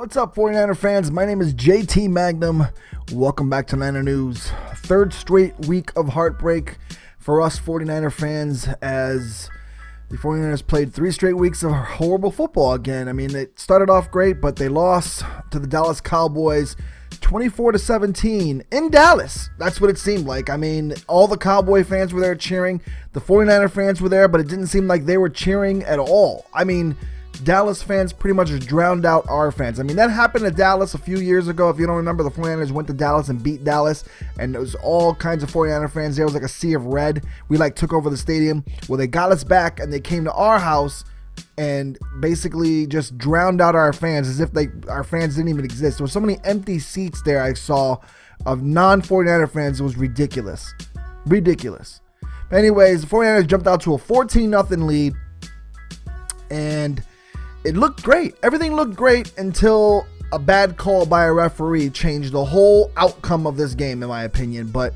What's up, 49er fans? My name is JT Magnum. Welcome back to Niner News. Third straight week of heartbreak for us 49er fans as the 49ers played 3 straight weeks of horrible football again. I mean, it started off great, but they lost to the Dallas Cowboys 24-17 in Dallas. That's what it seemed like. I mean, all the Cowboy fans were there cheering. The 49er fans were there, but it didn't seem like they were cheering at all. I mean, Dallas fans pretty much drowned out our fans. I mean, that happened to Dallas a few years ago. If you don't remember, the 49ers went to Dallas and beat Dallas, and there was all kinds of 49er fans. There was like a sea of red. We took over the stadium. Well, they got us back, and they came to our house and basically just drowned out our fans as if our fans didn't even exist. There were so many empty seats there I saw of non-49er fans. It was ridiculous. Ridiculous. But anyways, the 49ers jumped out to a 14-0 lead, and it looked great. Everything looked great until a bad call by a referee changed the whole outcome of this game, in my opinion. But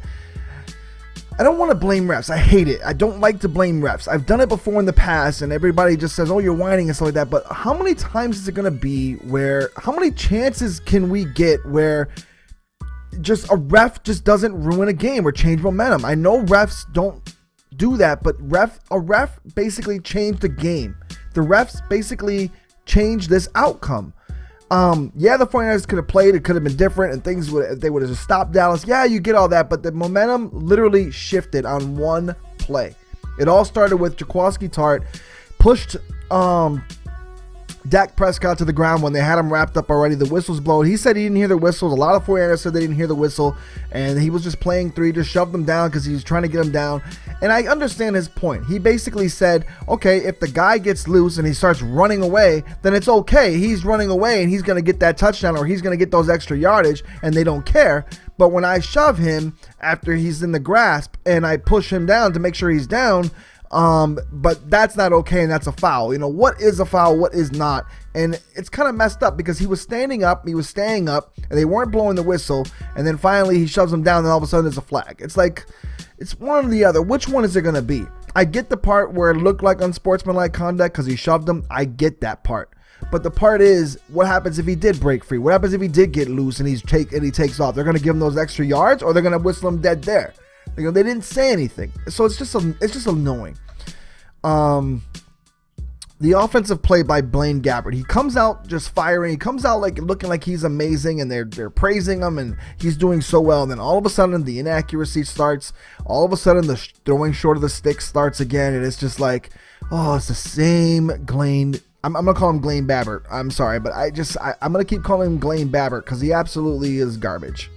I don't want to blame refs. I hate it. I don't like to blame refs. I've done it before in the past, and everybody just says, oh, you're whining and stuff like that. But how many times is it going to be where, how many chances can we get where just a ref just doesn't ruin a game or change momentum? I know refs don't do that, but a ref basically changed the game. The refs basically changed this outcome. Yeah, the 49ers could have played. It could have been different, and things would, if they would have just stopped Dallas. Yeah, you get all that, but the momentum literally shifted on one play. It all started with Jaquiski Tartt pushed Dak Prescott to the ground when they had him wrapped up already. The whistle's blown. He said he didn't hear the whistles. A lot of 49ers said they didn't hear the whistle, and he was just playing through. He just shoved them down because he was trying to get them down. And I understand his point. He basically said, okay, if the guy gets loose and he starts running away, then it's okay. He's running away and he's going to get that touchdown or he's going to get those extra yardage, and they don't care. But when I shove him after he's in the grasp and I push him down to make sure he's down, but that's not okay, and that's a foul. You know, what is a foul, what is not? And it's kind of messed up because he was standing up, he was staying up, and they weren't blowing the whistle, and then finally he shoves him down, and all of a sudden there's a flag. It's like, it's one or the other. Which one is it going to be? I get the part where it looked like unsportsmanlike conduct because he shoved him. I get that part. But the part is, what happens if he did break free? What happens if he did get loose and he takes off? They're going to give him those extra yards, or they're going to whistle him dead there. You know, they didn't say anything, so it's just annoying. The offensive play by BlaineGabbert, he comes out just firing. He comes out like looking like he's amazing, and they're praising him, and he's doing so well. And then all of a sudden, the inaccuracy starts. All of a sudden, the throwing short of the stick starts again, and it's just like, oh, it's the same Blaine. I'm gonna call him BlaineGabbert. I'm sorry, but I'm gonna keep calling him BlaineGabbert because he absolutely is garbage.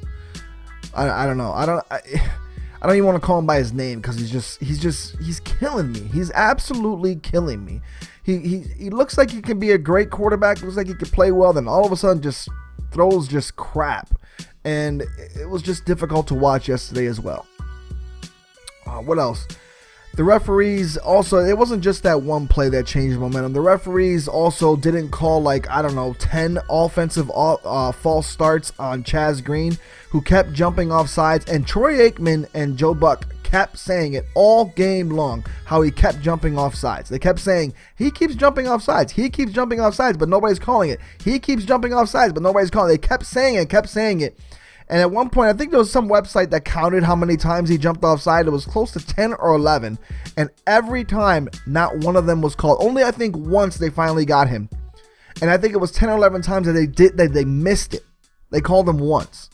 I don't know. I don't even want to call him by his name because he's killing me. He's absolutely killing me. He looks like he can be a great quarterback. Looks like he could play well. Then all of a sudden just throws just crap. And it was just difficult to watch yesterday as well. What else? The referees also, it wasn't just that one play that changed momentum. The referees also didn't call 10 offensive false starts on Chaz Green, who kept jumping off sides, and Troy Aikman and Joe Buck kept saying it all game long, how he kept jumping off sides. They kept saying, he keeps jumping off sides. He keeps jumping off sides, but nobody's calling it. He keeps jumping off sides, but nobody's calling it. They kept saying it. And at one point, I think there was some website that counted how many times he jumped offside. It was close to 10 or 11. And every time, not one of them was called. Only, I think, once they finally got him. And I think it was 10 or 11 times that they missed it. They called him once.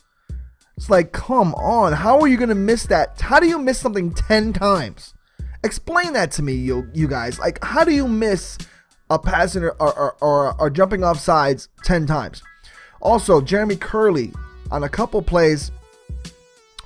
It's like, come on. How are you going to miss that? How do you miss something 10 times? Explain that to me, you guys. Like, how do you miss a passing or jumping off sides 10 times? Also, Jeremy Curley, on a couple plays,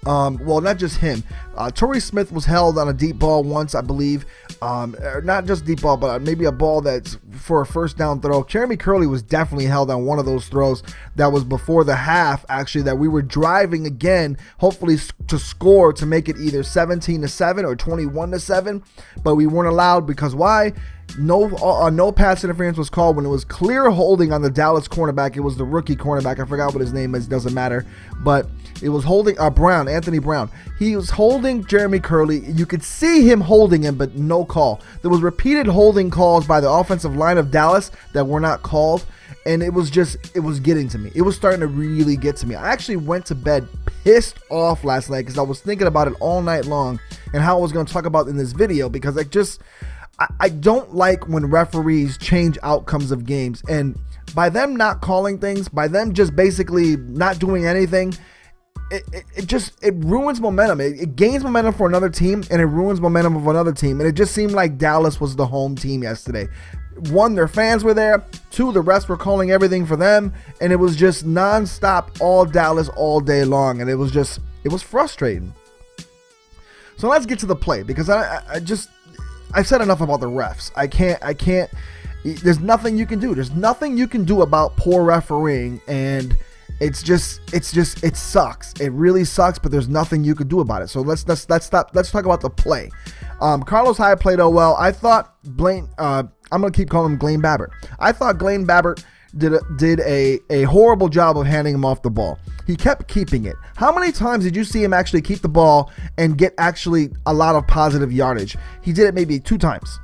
well, not just him. Torrey Smith was held on a deep ball once, I believe. Not just deep ball, but maybe a ball that's for a first down throw. Jeremy Curley was definitely held on one of those throws that was before the half, actually, that we were driving again, hopefully to score to make it either 17-7 or 21-7, but we weren't allowed because why? No pass interference was called when it was clear holding on the Dallas cornerback. It was the rookie cornerback. I forgot what his name is. Doesn't matter. But it was holding Anthony Brown. He was holding Jeremy Curley. You could see him holding him, but no call. There was repeated holding calls by the offensive line of Dallas that were not called. and it was getting to me. It was starting to really get to me. I actually went to bed pissed off last night because I was thinking about it all night long and how I was going to talk about it in this video, because I don't like when referees change outcomes of games, and by them not calling things, by them just basically not doing anything, it ruins momentum. It gains momentum for another team, and it ruins momentum of another team. And it just seemed like Dallas was the home team yesterday. One, their fans were there. Two, the rest were calling everything for them, and it was just nonstop, all Dallas all day long, and it was frustrating. So let's get to the play, because I've said enough about the refs. I can't. There's nothing you can do. There's nothing you can do about poor refereeing, and it sucks. It really sucks, but there's nothing you could do about it. So let's talk about the play. Carlos Hyde played well. I thought I'm gonna keep calling him BlaineGabbert. I thought BlaineGabbert did a horrible job of handing him off the ball. He kept keeping it. How many times did you see him actually keep the ball and get actually a lot of positive yardage? He did it maybe 2 times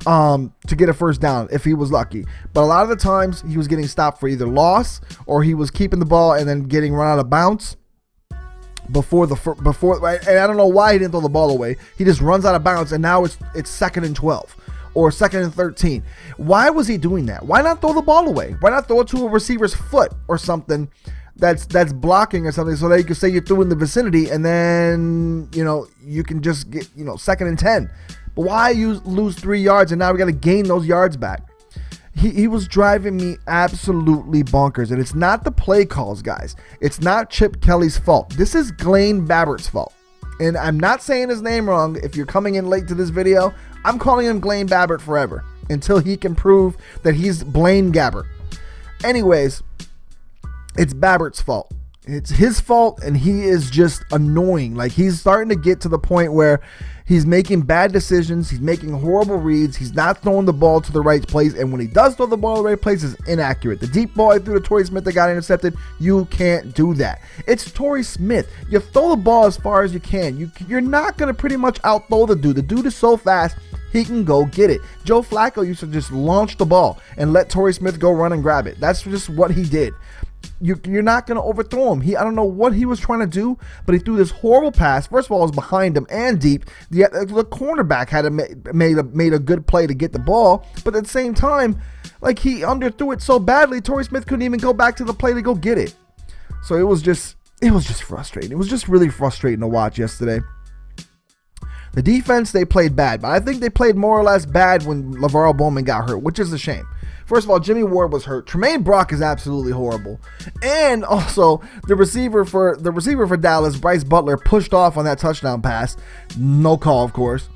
to get a first down if he was lucky. But a lot of the times he was getting stopped for either loss, or he was keeping the ball and then getting run out of bounds before. And I don't know why he didn't throw the ball away. He just runs out of bounds, and now it's 2nd and 12 or 2nd and 13. Why was he doing that? Why not throw the ball away? Why not throw it to a receiver's foot or something that's blocking or something, so that you can say you threw in the vicinity, and then you can just get 2nd and 10. But why you lose 3 yards and now we got to gain those yards back? He was driving me absolutely bonkers, and it's not the play calls, guys. It's not Chip Kelly's fault. This is BlaineGabbert's fault. And I'm not saying his name wrong. If you're coming in late to this video, I'm calling him BlaineGabbert forever until he can prove that he's BlaineGabbert. Anyways, it's Babbert's fault. It's his fault, and he is just annoying. Like, he's starting to get to the point where he's making bad decisions. He's making horrible reads. He's not throwing the ball to the right place, and when he does throw the ball to the right place, it's inaccurate. The deep ball I threw to Torrey Smith that got intercepted, you can't do that. It's Torrey Smith. You throw the ball as far as you can. You're not going to pretty much outthrow the dude. The dude is so fast, he can go get it. Joe Flacco used to just launch the ball and let Torrey Smith go run and grab it. That's just what he did. You're not going to overthrow him. I don't know what he was trying to do, but he threw this horrible pass. First of all, it was behind him and deep. The cornerback had made a good play to get the ball, but at the same time, like, he underthrew it so badly, Torrey Smith couldn't even go back to the play to go get it. So it was just frustrating. It was just really frustrating to watch yesterday. The defense, they played bad, but I think they played more or less bad when LeVar Bowman got hurt, which is a shame. First of all, Jimmy Ward was hurt. Tremaine Brock is absolutely horrible. And also, the receiver for Dallas, Bryce Butler, pushed off on that touchdown pass. No call, of course.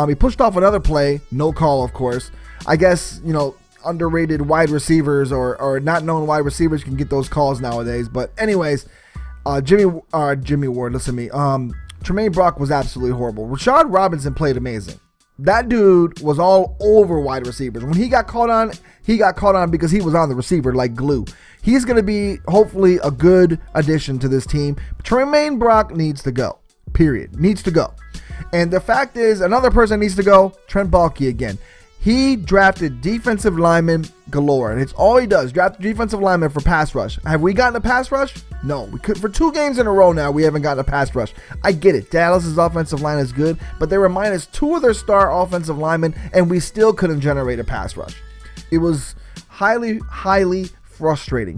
He pushed off another play. No call, of course. I guess, underrated wide receivers or not known wide receivers can get those calls nowadays. But anyways, Jimmy Ward, listen to me. Tremaine Brock was absolutely horrible. Rashad Robinson played amazing. That dude was all over wide receivers. When he got caught on because he was on the receiver like glue. He's going to be, hopefully, a good addition to this team. Tremaine Brock needs to go. Period. Needs to go. And the fact is, another person needs to go, Trent Baalke again. He drafted defensive linemen galore, and it's all he does, draft defensive linemen for pass rush. Have we gotten a pass rush? No. We could for 2 games in a row now, we haven't gotten a pass rush. I get it. Dallas's offensive line is good, but they were minus 2 of their star offensive linemen, and we still couldn't generate a pass rush. It was highly, highly frustrating.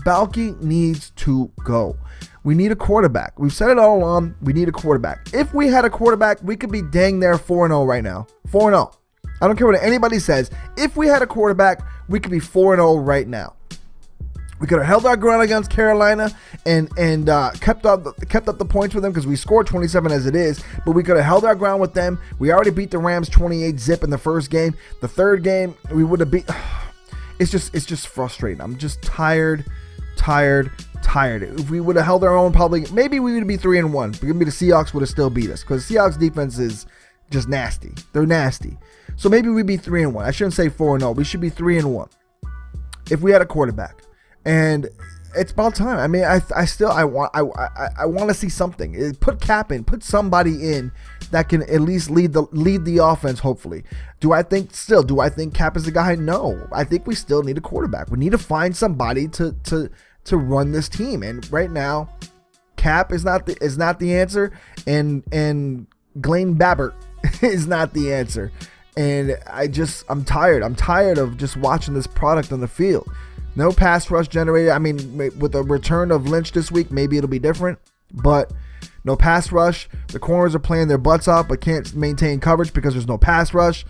Baalke needs to go. We need a quarterback. We've said it all along. We need a quarterback. If we had a quarterback, we could be dang near 4-0 right now. 4-0. I don't care what anybody says. If we had a quarterback, we could be 4-0 right now. We could have held our ground against Carolina and kept up the points with them, because we scored 27 as it is. But we could have held our ground with them. We already beat the Rams 28-0 in the first game. The third game, we would have beat. It's just frustrating. I'm just tired. If we would have held our own, maybe we would be 3-1. But maybe the Seahawks would have still beat us, because the Seahawks defense is just nasty. They're nasty. So maybe we'd be 3-1. I shouldn't say 4-0. We should be 3-1 if we had a quarterback. And it's about time. I mean, I want to see something. Put Cap in, put somebody in that can at least lead the offense. Hopefully, do I think Cap is the guy? No, I think we still need a quarterback. We need to find somebody to run this team. And right now, Cap is not the answer, and BlaineGabbert is not the answer. And I'm tired. I'm tired of just watching this product on the field. No pass rush generated. I mean, with the return of Lynch this week, maybe it'll be different. But no pass rush. The corners are playing their butts off, but can't maintain coverage because there's no pass rush.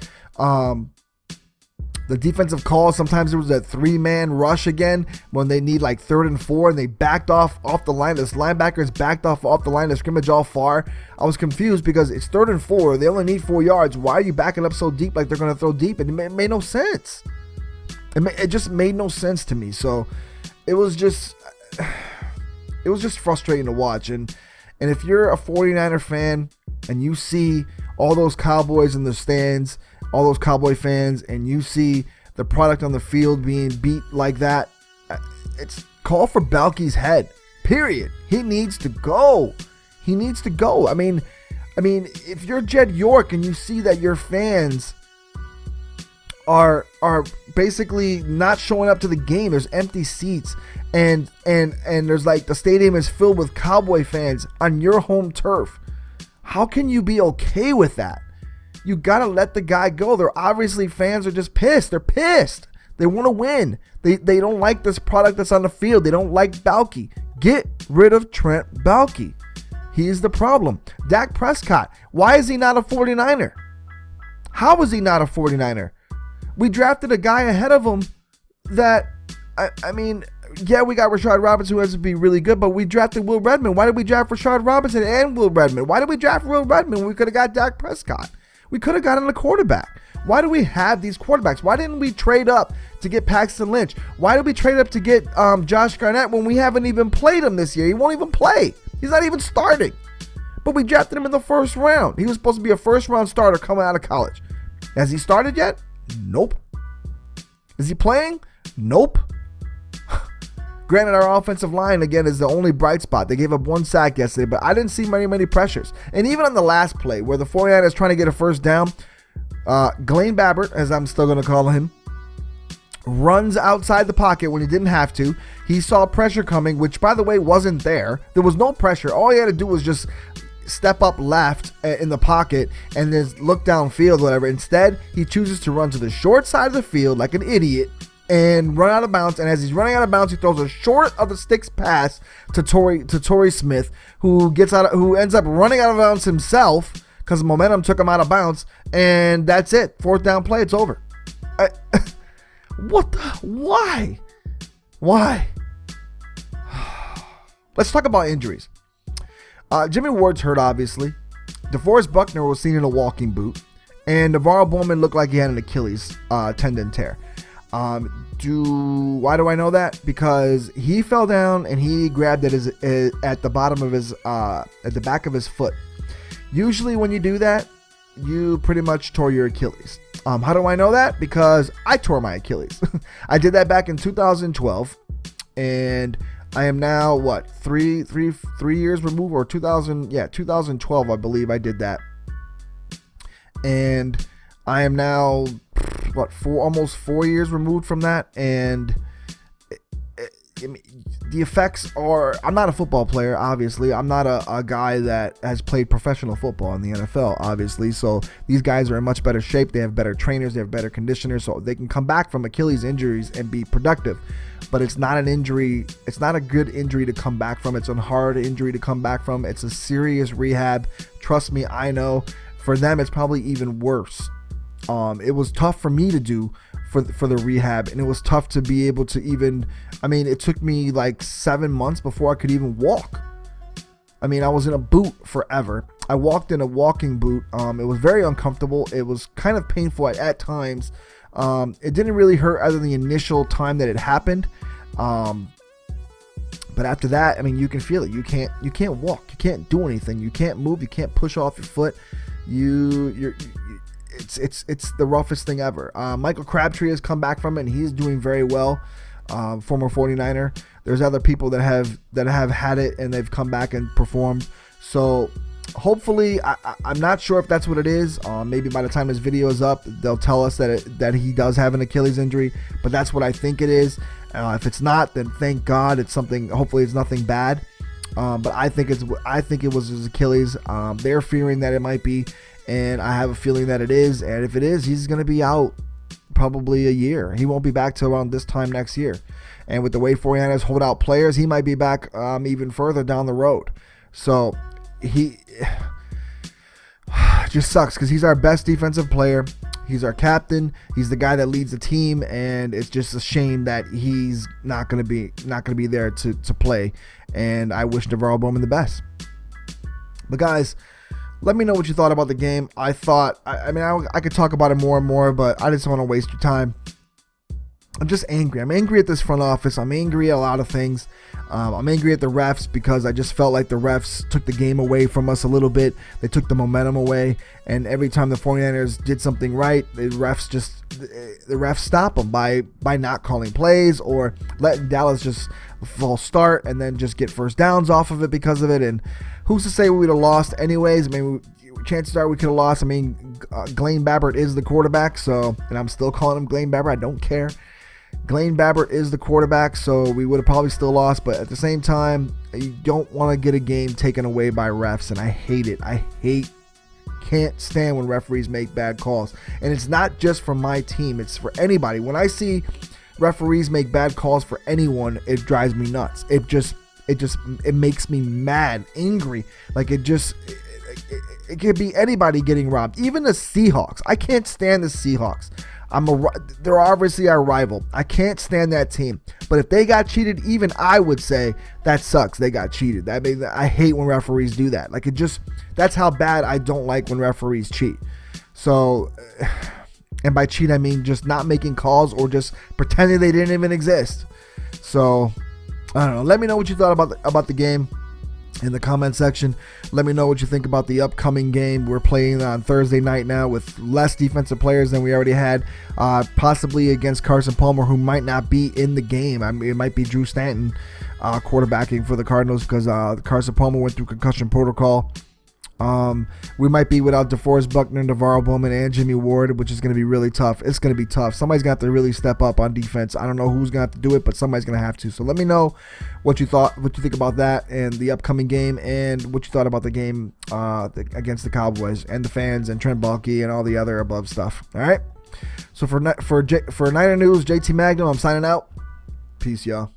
The defensive call, sometimes there was a 3-man rush again when they need like 3rd and 4, and they backed off the line. This linebackers backed off the line of scrimmage all far. I was confused because it's 3rd and 4. They only need 4 yards. Why are you backing up so deep like they're going to throw deep? And it made no sense. It just made no sense to me. So it was just frustrating to watch. And if you're a 49er fan and you see all those Cowboys in the stands, all those Cowboy fans, and you see the product on the field being beat like that, it's call for Balky's head. Period. He needs to go. He needs to go. I mean, if you're Jed York and you see that your fans are basically not showing up to the game, there's empty seats, and there's like the stadium is filled with Cowboy fans on your home turf, how can you be okay with that? You gotta let the guy go. They're obviously, fans are just pissed. They're pissed. They want to win. They don't like this product that's on the field. They don't like Balky. Get rid of Trent Balky. He's the problem. Dak Prescott, why is he not a 49er? How is he not a 49er? We drafted a guy ahead of him that, I mean, yeah, we got Rashard Robinson, who has to be really good, but we drafted Will Redmond. Why did we draft Rashard Robinson and Will Redmond? Why did we draft Will Redmond when we could have got Dak Prescott? We could have gotten a quarterback. Why do we have these quarterbacks? Why didn't we trade up to get Paxton Lynch? Why did we trade up to get Josh Garnett when we haven't even played him this year? He won't even play. He's not even starting. But we drafted him in the first round. He was supposed to be a first-round starter coming out of college. Has he started yet? Nope. Is he playing? Nope. Granted, our offensive line, again, is the only bright spot. They gave up 1 sack yesterday, but I didn't see many pressures. And even on the last play, where the 49ers trying to get a first down, BlaineGabbert, as I'm still going to call him, runs outside the pocket when he didn't have to. He saw pressure coming, which, by the way, wasn't there. There was no pressure. All he had to do was just step up left in the pocket and then look downfield, whatever. Instead, he chooses to run to the short side of the field like an idiot and run out of bounds. And as he's running out of bounds, he throws a short of the sticks pass to Torrey Smith, who ends up running out of bounds himself because momentum took him out of bounds. And that's it. 4th down play. It's over. Why? Let's talk about injuries. Jimmy Ward's hurt, obviously. DeForest Buckner was seen in a walking boot. And Navarro Bowman looked like he had an Achilles tendon tear. Why do I know that? Because he fell down and he grabbed at the bottom of his at the back of his foot. Usually when you do that, you pretty much tore your Achilles. How do I know that? Because I tore my Achilles. I did that back in 2012, and I am now 3 years removed, or 2012, I believe I did that, and I am now almost 4 years removed from that, and the effects are, I'm not a football player, obviously. I'm not a guy that has played professional football in the NFL, obviously. So these guys are in much better shape. They have better trainers. They have better conditioners. So they can come back from Achilles injuries and be productive. But it's not an injury. It's not a good injury to come back from. It's a hard injury to come back from. It's a serious rehab. Trust me, I know. For them, it's probably even worse. It was tough for me to do for the rehab, and it was tough to be able to even, it took me like 7 months before I could even walk. I was in a boot forever. I walked in a walking boot. It was very uncomfortable. It was kind of painful at times. It didn't really hurt other than the initial time that it happened. But after that, you can feel it. You can't walk. You can't do anything. You can't move. You can't push off your foot. It's the roughest thing ever. Michael Crabtree has come back from it, and he's doing very well. Former 49er. There's other people that have had it and they've come back and performed. So hopefully, I'm not sure if that's what it is. Maybe by the time this video is up, they'll tell us that he does have an Achilles injury, but that's what I think it is. If it's not, then thank God it's something. Hopefully, it's nothing bad. But I think it was his Achilles. They're fearing that it might be, and I have a feeling that it is. And if it is, he's going to be out probably a year. He won't be back till around this time next year. And with the way 49ers hold out players, he might be back even further down the road. So he just sucks because he's our best defensive player. He's our captain. He's the guy that leads the team, and it's just a shame that he's not gonna be there to play. And I wish Navarro Bowman the best. But guys, let me know what you thought about the game. I could talk about it more and more, but I just don't want to waste your time. I'm just angry. I'm angry at this front office. I'm angry at a lot of things. I'm angry at the refs because I just felt like the refs took the game away from us a little bit. They took the momentum away, and every time the 49ers did something right, the refs stop them by not calling plays or letting Dallas just false start and then just get first downs off of it because of it. And who's to say we would have lost anyways? I mean, chances are we could have lost. I mean, BlaineGabbert is the quarterback, and I'm still calling him BlaineGabbert. I don't care. BlaineGabbert is the quarterback, so we would have probably still lost. But at the same time, you don't want to get a game taken away by refs, and I hate it. Can't stand when referees make bad calls. And it's not just for my team, it's for anybody. When I see referees make bad calls for anyone, it drives me nuts. It makes me mad, angry. Like it could be anybody getting robbed, even the Seahawks. I can't stand the Seahawks. They're obviously our rival. I can't stand that team. But if they got cheated, even I would say that sucks. They got cheated. I hate when referees do that. That's how bad I don't like when referees cheat. So, and by cheat I mean just not making calls or just pretending they didn't even exist. So, I don't know. Let me know what you thought about the game in the comment section. Let me know what you think about the upcoming game. We're playing on Thursday night now with less defensive players than we already had, possibly against Carson Palmer, who might not be in the game. I mean, it might be Drew Stanton quarterbacking for the Cardinals because Carson Palmer went through concussion protocol. We might be without DeForest Buckner, Navarro Bowman, and Jimmy Ward, which is going to be really tough. It's going to be tough. Somebody's got to really step up on defense. I don't know who's going to have to do it, but somebody's going to have to. So let me know what you think about that and the upcoming game, and what you thought about the game against the Cowboys and the fans and Trent Baalke and all the other above stuff. All right. So for Niner News, JT Magnum, I'm signing out. Peace, y'all.